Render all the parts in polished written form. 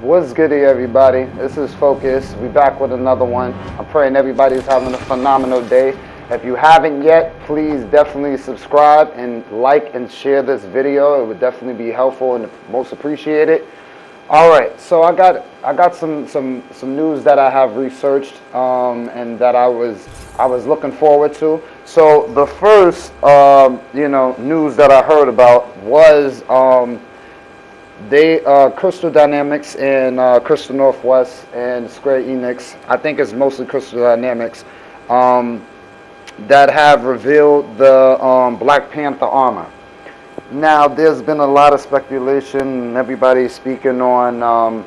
What's good, everybody? This is Focus. We back with another one. I'm praying everybody's having a phenomenal day. If you haven't yet, please definitely subscribe and like and share this video. It would definitely be helpful and most appreciated. All right, so I got some news that I have researched and that I was looking forward to. So the first news that I heard about was they Crystal Dynamics and Crystal Northwest and Square Enix. I think it's mostly Crystal Dynamics um, that have revealed the Black Panther armor. Now, there's been a lot of speculation, and everybody speaking on,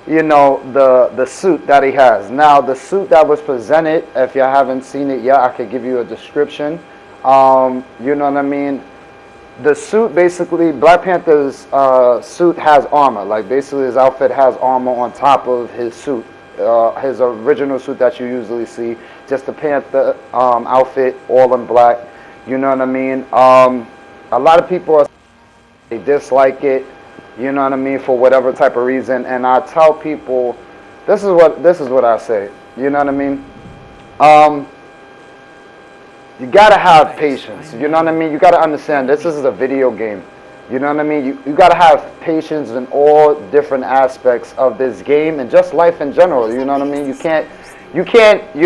the suit that he has. Now, the suit that was presented, if you haven't seen it yet, I could give you a description. You know what I mean? The suit, basically, Black Panther's suit has armor. Like, basically, his outfit has armor on top of his suit. His original suit that you usually see, just the Panther outfit, all in black. You know what I mean? A lot of people they dislike it. You know what I mean, for whatever type of reason. And I tell people, this is what I say. You know what I mean? You gotta have patience. You know what I mean? You gotta understand this is a video game. You know what I mean? You gotta have patience in all different aspects of this game and just life in general. You know what I mean? You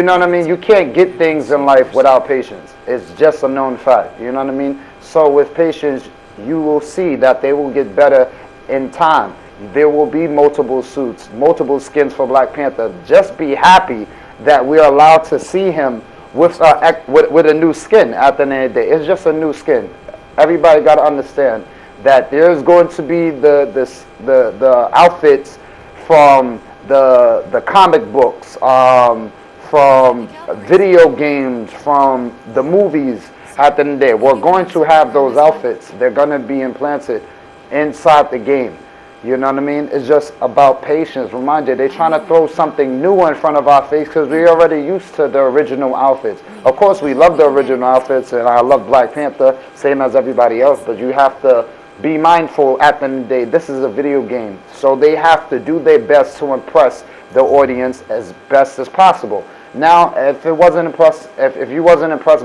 know what I mean? You can't get things in life without patience. It's just a known fact. You know what I mean? So with patience, you will see that they will get better in time. There will be multiple suits, multiple skins for Black Panther. Just be happy that we're allowed to see him with a new skin at the end of the day. It's just a new skin. Everybody got to understand that there's going to be the outfits from the comic books, from video games, from the movies. At the end of the day, we're going to have those outfits. They're going to be implanted inside the game. You know what I mean? It's just about patience. Remind you, they're trying to throw something new in front of our face because we're already used to the original outfits. Of course, we love the original outfits, and I love Black Panther, same as everybody else, but you have to be mindful at the end of the day, this is a video game. So they have to do their best to impress the audience as best as possible. Now, if you wasn't impressed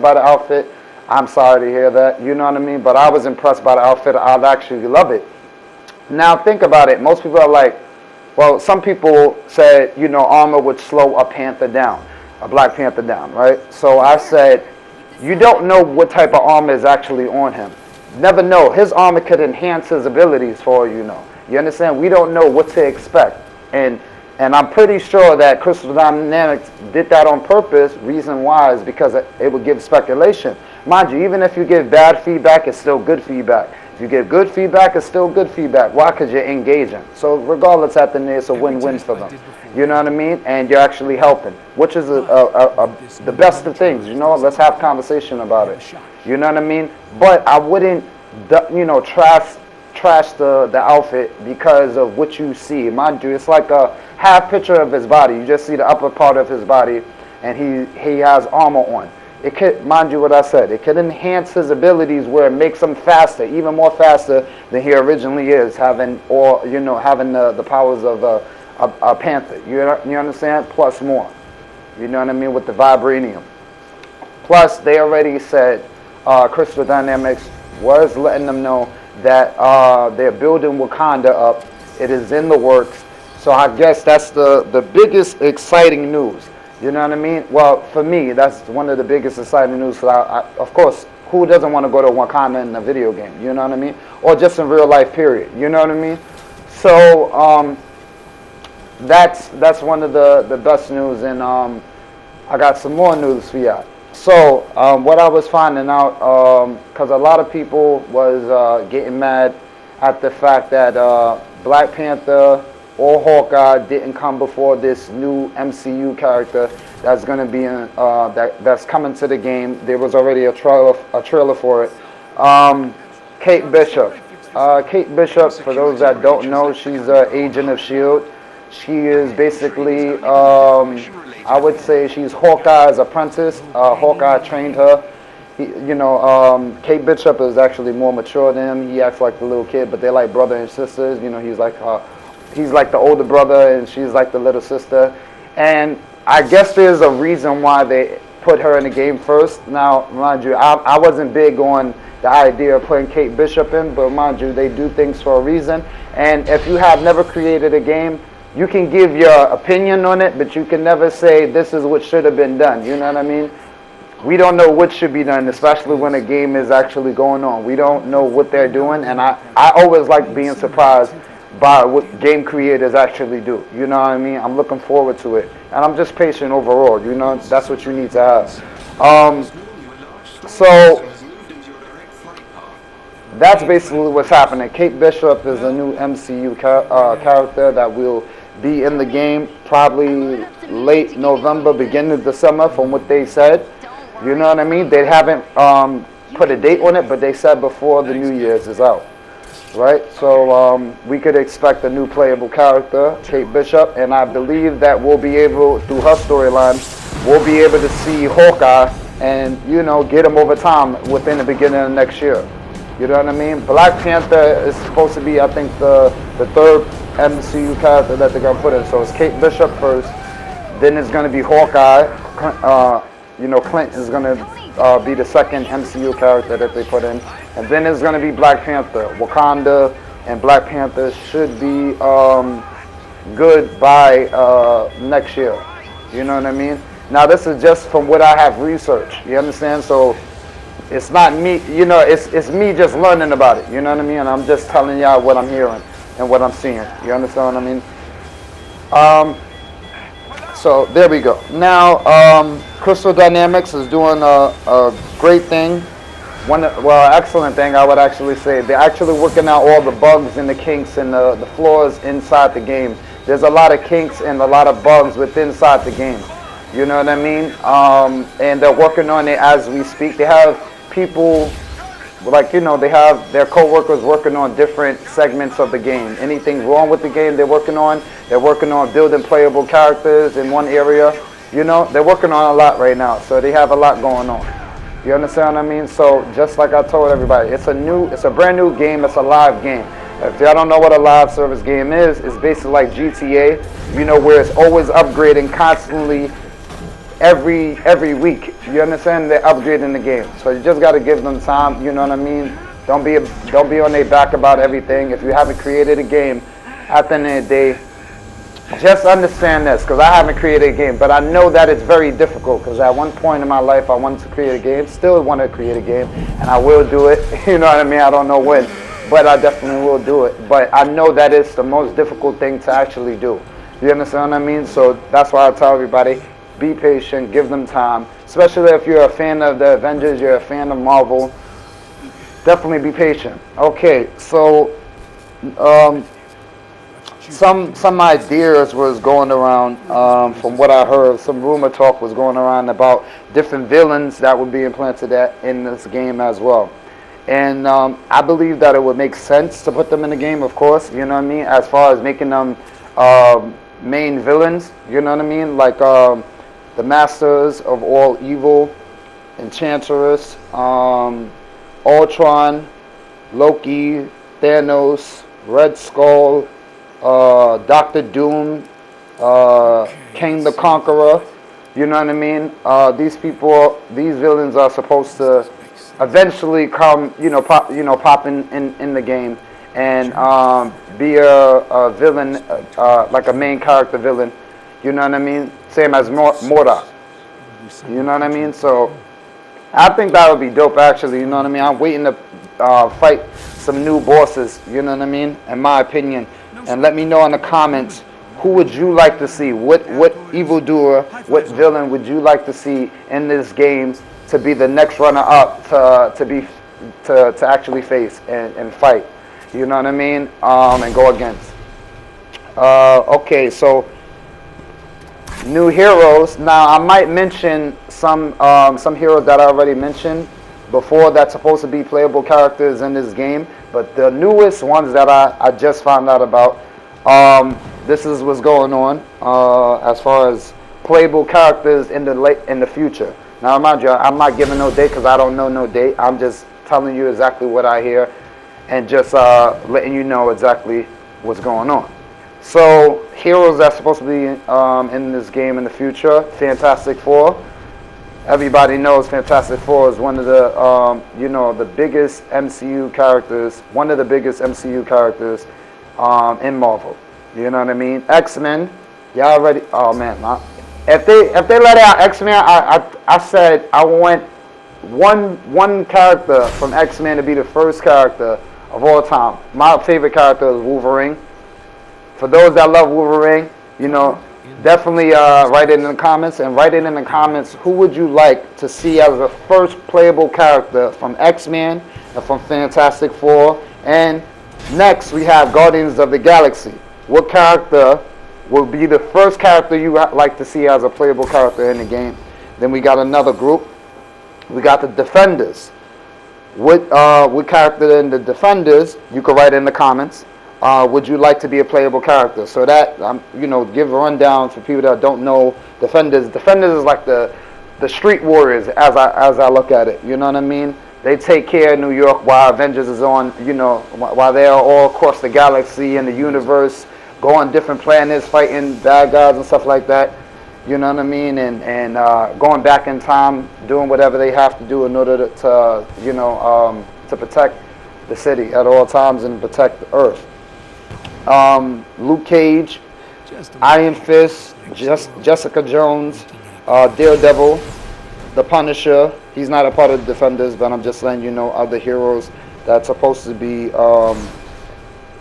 by the outfit, I'm sorry to hear that. You know what I mean? But I was impressed by the outfit. I'd actually love it. Now think about it. Most people are like, well, some people said, armor would slow a panther down, a Black Panther down, right? So I said, you don't know what type of armor is actually on him. Never know. His armor could enhance his abilities for all you know. You understand? We don't know what to expect. And I'm pretty sure that Crystal Dynamics did that on purpose. Reason why is because it would give speculation. Mind you, even if you give bad feedback, it's still good feedback. If you give good feedback, it's still good feedback. Why? Because you're engaging. So regardless, at the end, it's a win-win for them. You know what I mean? And you're actually helping, which is the best of things. Let's have conversation about it. You know what I mean? But I wouldn't, trash the outfit because of what you see. Mind you, it's like a half picture of his body. You just see the upper part of his body, and he has armor on. It could, mind you what I said, it could enhance his abilities where it makes him faster, even more faster than he originally is, having the powers of a panther. You understand? Plus more. You know what I mean? With the vibranium. Plus, they already said, Crystal Dynamics was letting them know that they're building Wakanda up. It is in the works. So I guess that's the biggest exciting news. You know what I mean? Well, for me, that's one of the biggest exciting news. Of course, who doesn't want to go to Wakanda in a video game? You know what I mean? Or just in real life, period. You know what I mean? So that's one of the best news, and I got some more news for y'all. So what I was finding out, because a lot of people was getting mad at the fact that Black Panther or Hawkeye didn't come before this new MCU character that's going to be that's coming to the game. There was already a trailer for it. Kate Bishop. Kate Bishop, for those that don't know, she's an agent of S.H.I.E.L.D. She is basically, I would say she's Hawkeye's apprentice. Hawkeye trained her. Kate Bishop is actually more mature than him. He acts like the little kid, but they're like brother and sisters. He's like her he's like the older brother and she's like the little sister. And I guess there's a reason why they put her in the game first. Now, mind you, I wasn't big on the idea of putting Kate Bishop in, but mind you, they do things for a reason. And if you have never created a game, you can give your opinion on it, but you can never say this is what should have been done. You know what I mean? We don't know what should be done, especially when a game is actually going on. We don't know what they're doing, and I always like being surprised by what game creators actually do. You know what I mean? I'm looking forward to it, and I'm just patient overall. You know, that's what you need to have. So that's basically what's happening. Kate Bishop is a new MCU character that will be in the game probably late November, beginning of December, from what they said. You know what I mean? They haven't put a date on it, but they said before the New Year's is out. Right? So we could expect a new playable character, Kate Bishop, and I believe that we'll be able, through her storyline, we'll be able to see Hawkeye and, you know, get him over time within the beginning of next year. You know what I mean? Black Panther is supposed to be, I think, the third MCU character that they're going to put in. So it's Kate Bishop first, then it's going to be Hawkeye. You know, Clint is going to be the second MCU character that they put in. And then it's going to be Black Panther. Wakanda and Black Panther should be good by next year. You know what I mean? Now, this is just from what I have researched. You understand? So it's not me, you know, it's me just learning about it. You know what I mean? And I'm just telling y'all what I'm hearing and what I'm seeing. You understand what I mean? So there we go. Now, Crystal Dynamics is doing a great thing. Excellent thing, I would actually say. They're actually working out all the bugs and the kinks and the flaws inside the game. There's a lot of kinks and a lot of bugs within inside the game. You know what I mean? And they're working on it as we speak. They have people, like, you know, they have their co-workers working on different segments of the game. Anything wrong with the game they're working on. They're working on building playable characters in one area. You know, they're working on a lot right now. So they have a lot going on. You understand what I mean? So just like I told everybody, it's a brand new game. It's a live game. If y'all don't know what a live service game is, it's basically like GTA, you know, where it's always upgrading constantly every week. You understand? They're upgrading the game. So you just got to give them time, you know what I mean? Don't be on their back about everything. If you haven't created a game, at the end of the day, just understand this, because I haven't created a game, but I know that it's very difficult, because at one point in my life I wanted to create a game, still want to create a game, and I will do it. You know what I mean? I don't know when, but I definitely will do it. But I know that it's the most difficult thing to actually do. You understand what I mean? So that's why I tell everybody, be patient, give them time, especially if you're a fan of the Avengers, you're a fan of Marvel, definitely be patient. Okay, so some ideas was going around, from what I heard, some rumor talk was going around about different villains that would be implanted in this game as well. And I believe that it would make sense to put them in the game, of course, you know what I mean, as far as making them main villains, you know what I mean, like the Masters of All Evil, Enchantress, Ultron, Loki, Thanos, Red Skull, Doctor Doom, King the Conqueror, you know what I mean? These villains are supposed to eventually come, pop in the game and be a villain, like a main character villain, you know what I mean? Same as MODOK, you know what I mean? So I think that would be dope, actually, you know what I mean? I'm waiting to fight some new bosses, you know what I mean? In my opinion. And let me know in the comments, who would you like to see? What evildoer, what villain would you like to see in this game to be the next runner-up to actually face and fight? You know what I mean? And go against. Okay, so new heroes. Now I might mention some heroes that I already mentioned before that's supposed to be playable characters in this game, but the newest ones that I just found out about, this is what's going on as far as playable characters in the future. Now mind you, I'm not giving no date because I don't know no date. I'm just telling you exactly what I hear and just letting you know exactly what's going on. So heroes that's supposed to be in this game in the future, Fantastic Four. Everybody knows Fantastic Four is one of the the biggest MCU characters, one of the biggest MCU characters in Marvel. You know what I mean? X-Men, y'all already. Oh man, if they let out X-Men, I said I want one character from X-Men to be the first character of all time. My favorite character is Wolverine. For those that love Wolverine, definitely write it in the comments, and write it in the comments who would you like to see as the first playable character from X-Men and from Fantastic Four. And next we have Guardians of the Galaxy. What character will be the first character you like to see as a playable character in the game? Then we got another group. We got the Defenders. What character in the Defenders, you can write in the comments. Would you like to be a playable character? So that, give a rundown for people that don't know Defenders. Defenders is like the street warriors as I look at it. You know what I mean? They take care of New York while Avengers is on, while they are all across the galaxy and the universe, go on different planets, fighting bad guys and stuff like that. You know what I mean? And going back in time, doing whatever they have to do in order to protect the city at all times and protect the Earth. Luke Cage, Iron Fist, Jessica Jones, Daredevil, the Punisher. He's not a part of the Defenders, but I'm just letting you know other heroes that's supposed to be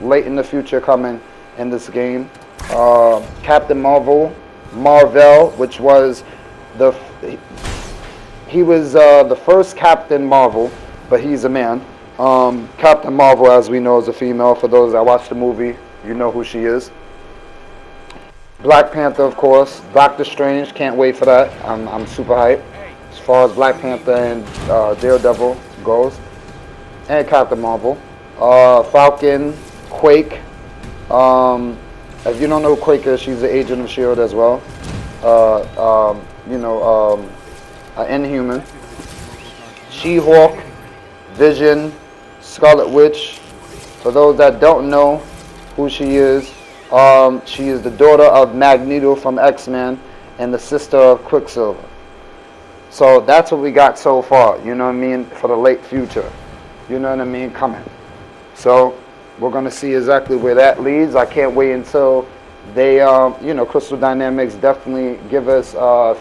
late in the future coming in this game. Captain Marvel, which was he was the first Captain Marvel, but he's a man. Captain Marvel, as we know, is a female. For those that watch the movie, you know who she is. Black Panther, of course. Doctor Strange, can't wait for that. I'm super hyped as far as Black Panther and Daredevil goes. And Captain Marvel. Falcon, Quake. If you don't know who Quake is, she's the agent of S.H.I.E.L.D. as well. Inhuman. She-Hulk, Vision, Scarlet Witch. For those that don't know who she is the daughter of Magneto from X-Men and the sister of Quicksilver. So that's what we got so far, you know what I mean, for the late future. You know what I mean, coming. So we're going to see exactly where that leads. I can't wait until they, Crystal Dynamics definitely give us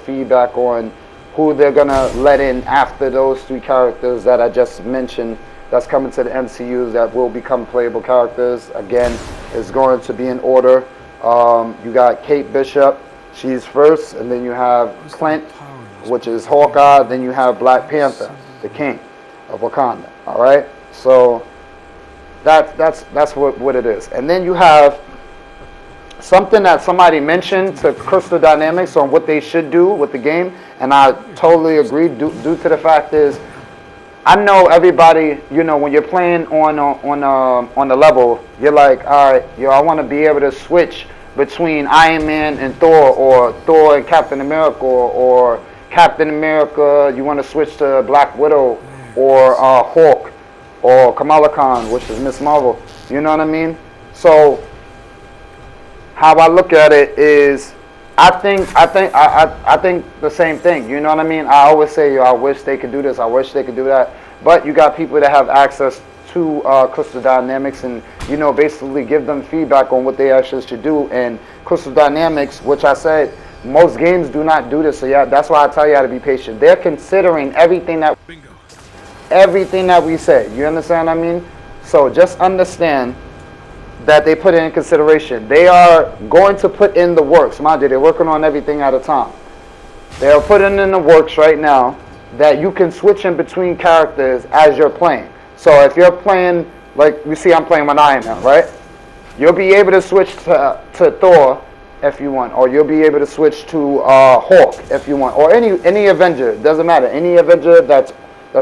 feedback on who they're going to let in after those three characters that I just mentioned that's coming to the MCUs that will become playable characters. Again, it's going to be in order. You got Kate Bishop, she's first, and then you have Clint, which is Hawkeye, then you have Black Panther, the king of Wakanda. All right? So that's what it is. And then you have something that somebody mentioned to Crystal Dynamics on what they should do with the game, and I totally agree due to the fact is, I know everybody, when you're playing on the level, you're like, all right, I want to be able to switch between Iron Man and Thor, or Thor and Captain America, or Captain America, you want to switch to Black Widow, or Hulk, or Kamala Khan, which is Miss Marvel. You know what I mean? So how I look at it is, I think the same thing. You know what I mean? I always say, I wish they could do this. I wish they could do that. But you got people that have access to Crystal Dynamics, and basically give them feedback on what they actually should do. And Crystal Dynamics, which I said, most games do not do this. So yeah, that's why I tell you how to be patient. They're considering everything that we say. You understand what I mean? So just understand that they put it in consideration. They are going to put in the works. Mind you, they're working on everything at a time. They are putting in the works right now that you can switch in between characters as you're playing. So if you're playing, like you see I'm playing with Iron Man, right? You'll be able to switch to Thor if you want, or you'll be able to switch to Hulk if you want, or any Avenger. It doesn't matter. Any Avenger that's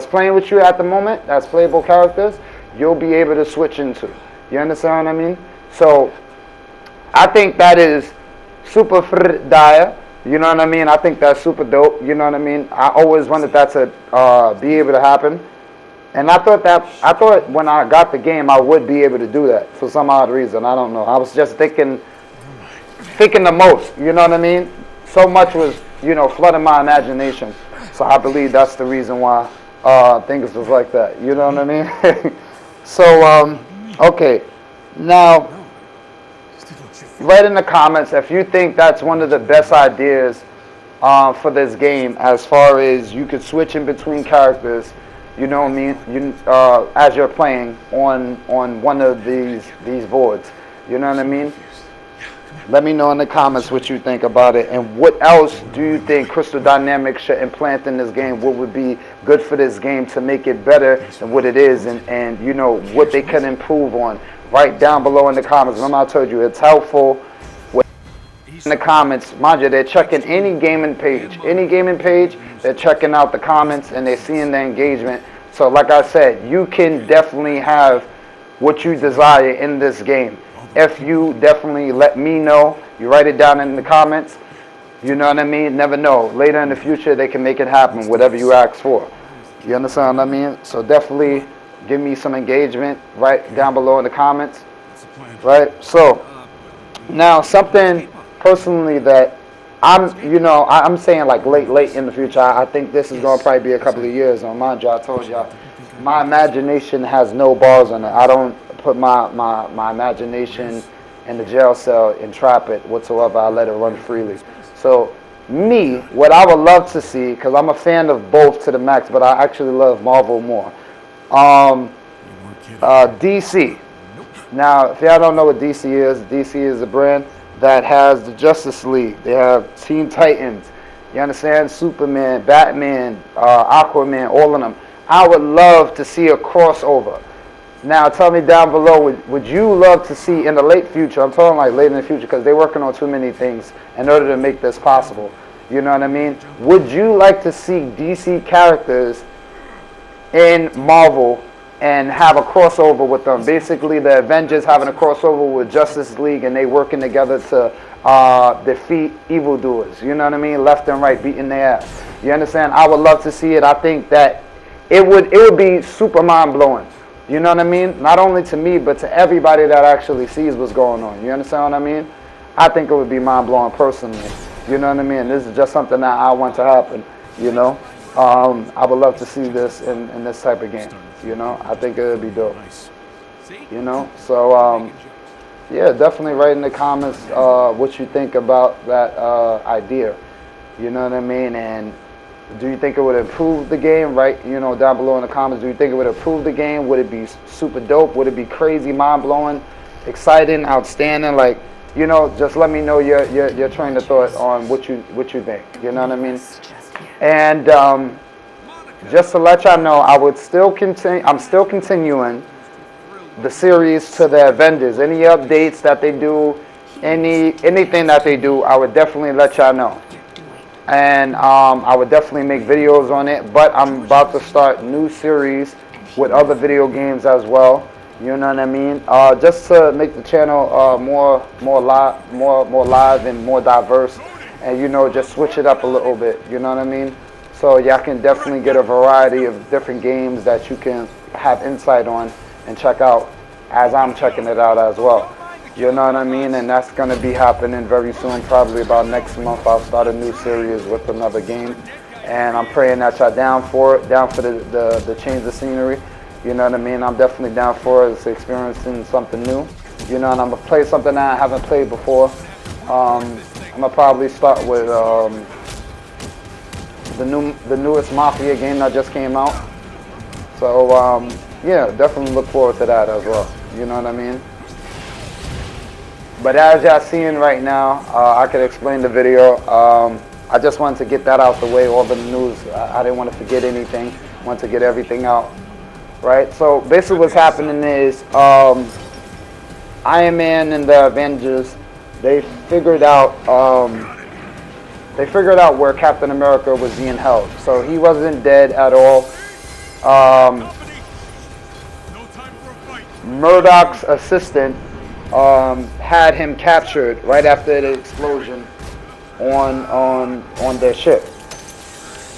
playing with you at the moment, that's playable characters, you'll be able to switch into. You understand what I mean? So I think that is super dire. You know what I mean? I think that's super dope. You know what I mean? I always wanted that to be able to happen. And I thought when I got the game, I would be able to do that for some odd reason. I don't know. I was just thinking thinking the most. You know what I mean? So much was, flooding my imagination. So I believe that's the reason why things was like that. You know what I mean? So, okay. Now, write in the comments if you think that's one of the best ideas for this game, as far as you could switch in between characters, you know what I mean, as you're playing on one of these boards. You know what I mean? Let me know in the comments what you think about it, and what else do you think Crystal Dynamics should implant in this game? What would be good for this game to make it better than what it is, and what they can improve on? Right down below in the comments. Remember, I told you it's helpful. In the comments, mind you, they're checking any gaming page. They're checking out the comments and they're seeing the engagement. So like I said, you can definitely have what you desire in this game. If you definitely let me know, you write it down in the comments, you know what I mean? Never know. Later in the future, they can make it happen, whatever you ask for. You understand what I mean? So definitely give me some engagement right down below in the comments. Right? So now something personally that I'm saying like late in the future. I think this is going to probably be a couple of years. Mind you, I told y'all, my imagination has no bars on it. I don't put my imagination in the jail cell and trap it whatsoever. I let it run freely. So me, what I would love to see, because I'm a fan of both to the max, but I actually love Marvel more. DC. Now, if y'all don't know what DC is a brand that has the Justice League. They have Teen Titans. You understand? Superman, Batman, Aquaman, all of them. I would love to see a crossover. Now, tell me down below, would you love to see in the late future, I'm talking like late in the future because they're working on too many things in order to make this possible. You know what I mean? Would you like to see DC characters in Marvel and have a crossover with them? Basically, the Avengers having a crossover with Justice League and they working together to defeat evildoers. You know what I mean? Left and right, beating their ass. You understand? I would love to see it. I think that it would be super mind-blowing. You know what I mean? Not only to me, but to everybody that actually sees what's going on. You understand what I mean? I think it would be mind-blowing personally. You know what I mean? This is just something that I want to happen, you know? I would love to see this in this type of game. You know, I think it would be dope. You know, so yeah, definitely write in the comments what you think about that idea. You know what I mean? And do you think it would improve the game? Right, down below in the comments. Do you think it would improve the game? Would it be super dope? Would it be crazy, mind blowing, exciting, outstanding? Like, just let me know your train of thought on what you think. You know what I mean? And just to let y'all know, I'm still continuing the series to the Avengers. Any updates that they do, anything that they do, I would definitely let y'all know. And I would definitely make videos on it. But I'm about to start new series with other video games as well. You know what I mean? Just to make the channel more live and more diverse, and just switch it up a little bit. You know what I mean? So y'all can definitely get a variety of different games that you can have insight on and check out as I'm checking it out as well. You know what I mean? And that's going to be happening very soon, probably about next month. I'll start a new series with another game. And I'm praying that y'all down for it, down for the change of scenery. You know what I mean? I'm definitely down for it. It's experiencing something new. And I'm going to play something that I haven't played before. I'm going to probably start with the newest Mafia game that just came out. So, yeah, definitely look forward to that as well. You know what I mean? But as y'all seeing right now, I could explain the video. I just wanted to get that out the way, all the news. I didn't want to forget anything. I wanted to get everything out, right? So basically what's happening is Iron Man and the Avengers, they figured out where Captain America was being held. So he wasn't dead at all. Murdoch's assistant had him captured right after the explosion on their ship.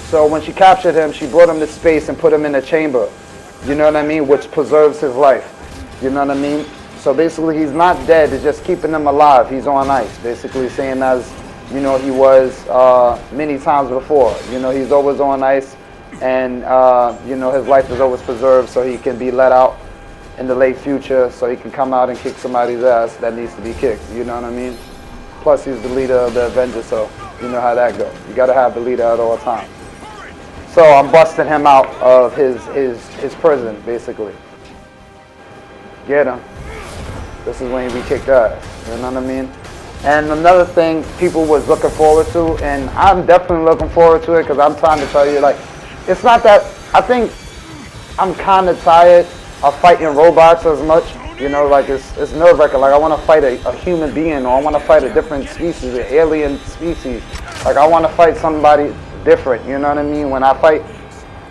So when she captured him, she brought him to space and put him in a chamber. You know what I mean? Which preserves his life. You know what I mean? So basically, he's not dead. It's just keeping him alive. He's on ice, basically same as, you know, he was many times before. You know, he's always on ice, and you know, his life is always preserved, so he can be let out in the late future, so he can come out and kick somebody's ass that needs to be kicked. You know what I mean? Plus, he's the leader of the Avengers, so you know how that goes. You got to have the leader at all times. So I'm busting him out of his prison, basically. Get him. This is when we kicked ass. You know what I mean? And another thing people was looking forward to, and I'm definitely looking forward to it, because I'm trying to tell you, like, it's not that, I think I'm kind of tired of fighting robots as much. You know, like, it's nerve-wracking. Like, I want to fight a human being, or I want to fight a different species, an alien species. Like, I want to fight somebody different, you know what I mean? When I fight,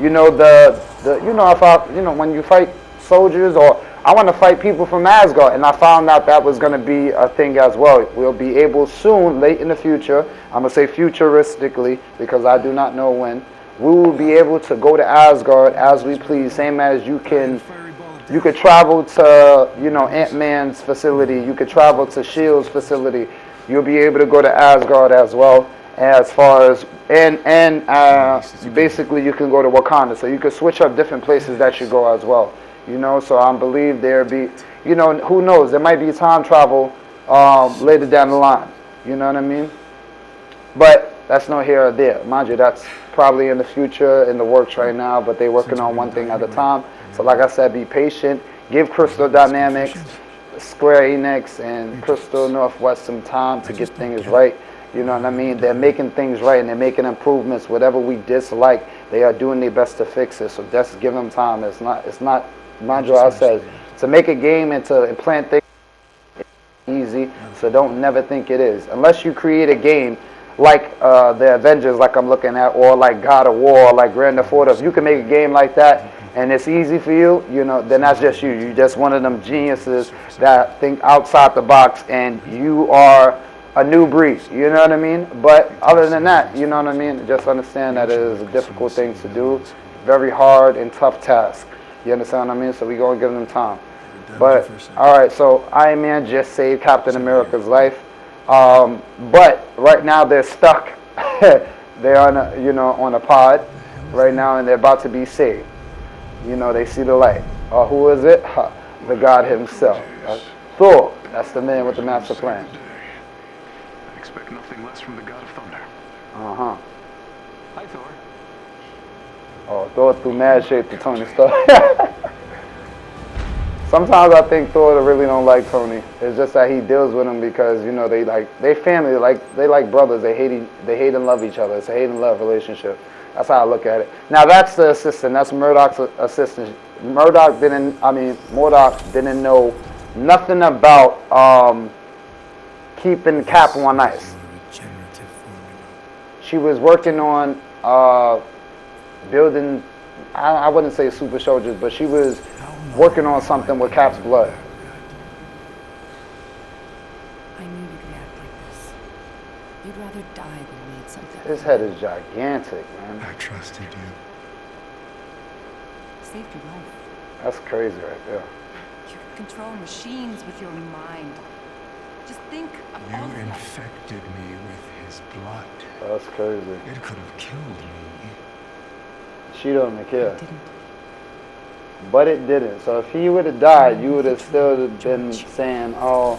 you know, you know, if I, you know, when you fight soldiers, or I want to fight people from Asgard, and I found out that was going to be a thing as well. We'll be able soon, late in the future, I'm going to say futuristically, because I do not know when, we will be able to go to Asgard as we please, same as you could travel to, you know, Ant-Man's facility, you could travel to S.H.I.E.L.D.'s facility, you'll be able to go to Asgard as well, as far as, and basically you can go to Wakanda, so you could switch up different places that you go as well, you know. So I believe there be, you know, who knows, there might be time travel later down the line, you know what I mean? But that's not here or there. Mind you, that's probably in the future, in the works right now, but they're working on one thing at a time. So like I said, be patient, give Crystal Dynamics, Square Enix, and Crystal Northwest some time to get things right. You know what I mean? They're making things right, and they're making improvements. Whatever we dislike, they are doing their best to fix it. So just give them time. It's not, mind you, I said, to make a game and to implant things easy, so don't never think it is. Unless you create a game like the Avengers, like I'm looking at, or like God of War, or like Grand Theft Auto. If you can make a game like that, and it's easy for you, you know, then that's just you. You're just one of them geniuses that think outside the box, and you are a new breed, you know what I mean? But other than that, you know what I mean? Just understand that it is a difficult thing to do, very hard and tough task. You understand what I mean? So we gonna give them time. But all right, so Iron Man just saved Captain America's life, but right now they're stuck. They're on a, you know, on a pod right now, and they're about to be saved. You know, they see the light. Who is it? The God himself. Thor. That's the man with the master plan. I expect nothing less from the God of Thunder. Uh-huh. Hi, Thor. Oh, Thor threw mad shade to Tony Stark. Sometimes I think Thor really don't like Tony. It's just that he deals with him because, you know, they family, they like brothers. They hate and love each other. It's a hate and love relationship. That's how I look at it. Now that's the assistant. That's Murdoch's assistant. Murdoch didn't know nothing about keeping Cap on ice. She was working on building, I wouldn't say super soldiers, but she was working on something with Cap's blood. I knew you'd react like this. You'd rather die than need something. His head is gigantic, man. I trusted you. Saved your life. That's crazy right there. You can control machines with your mind. Just think of all You of that. infected me with his blood. That's crazy. It could have killed me. She don't even care. It didn't. But it didn't. So if he would have died, you would have still been saying, oh,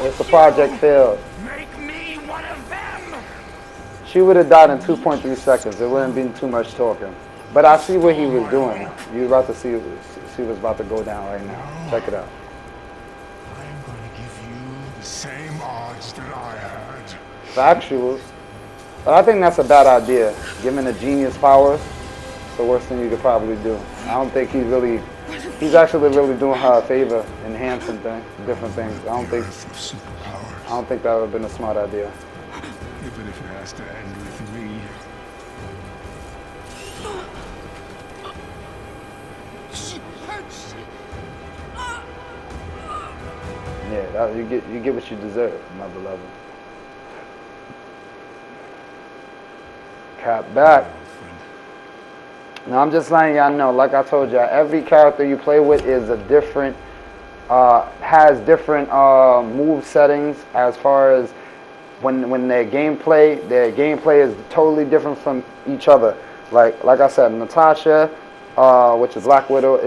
it's a project failed. Make me one of them! She would have died in 2.3 seconds. It wouldn't been too much talking. But I see what he was doing. You're about to see what's about to go down right now. Check it out. I am going to give you the same odds that I had. Factual. But I think that's a bad idea. Giving a genius powers, it's the worst thing you could probably do. I don't think he's actually really doing her a favor, enhancing different things. I don't think that would have been a smart idea. Even if it has to end with me. She hurts. Yeah, you get what you deserve, my beloved. Cap back. Now I'm just letting y'all know, like I told y'all, every character you play with is a different has different move settings as far as when their gameplay is totally different from each other. Like I said, Natasha, which is Black Widow,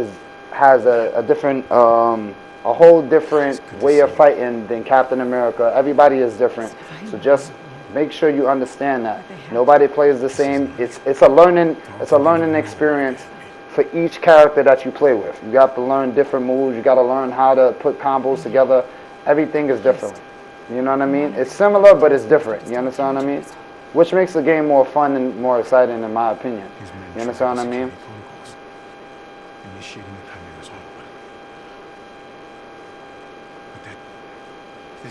has a different a whole different way of fighting than Captain America. Everybody is different, so just make sure you understand that nobody plays the same. It's a learning experience for each character that you play with. You got to learn different moves. You got to learn how to put combos together. Everything is different. You know what I mean? It's similar, but it's different. You understand what I mean? Which makes the game more fun and more exciting, in my opinion. You understand what I mean?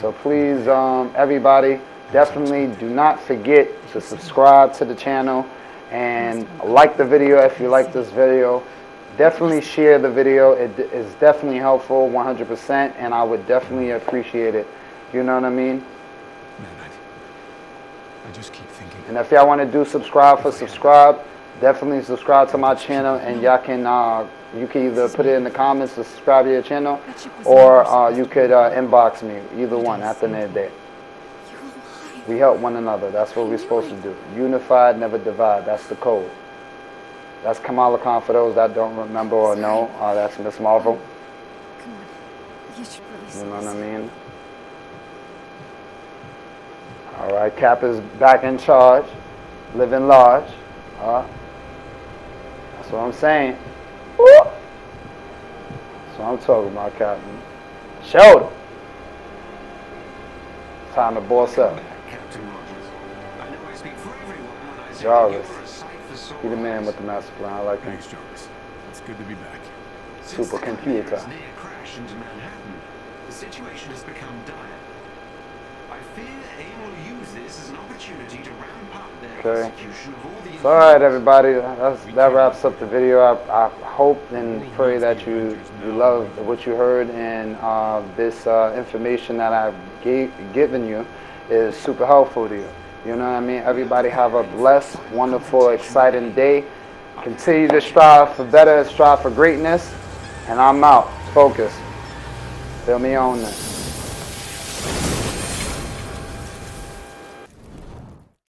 So please, everybody, definitely do not forget to subscribe to the channel and like the video if you like this video. Definitely share the video. It is definitely helpful, 100%, and I would definitely appreciate it. You know what I mean? I just keep thinking. And if y'all want to do subscribe, definitely subscribe to my channel, and y'all can you can either put it in the comments to subscribe to your channel, or you could inbox me. Either one. At the end of the day, we help one another. That's what we're supposed to do. Unified, never divide. That's the code. That's Kamala Khan for those that don't remember or know. That's Miss Marvel. Come on. You should really You know what I mean? All right, Cap is back in charge, living large. That's what I'm saying. Woo! That's what I'm talking about, Captain. Showed him. Time to boss up. Captain Rogers. I know I speak for everyone when I say Jarvis. you're a sight for sore He the man eyes. with the master plan. I like him. Thanks, Jarvis. It's good to be back. Since the Supercomputer. Carrier's near crash into Manhattan, the situation has become dire. I fear AIM will use this as an opportunity to ramp up their Okay. execution of all the... So, all right, everybody. That wraps up the video. I hope and pray that you love what you heard, and this information that I've given you is super helpful to you. You know what I mean? Everybody have a blessed, wonderful, exciting day. Continue to strive for better, strive for greatness. And I'm out. Focus. Feel me on this.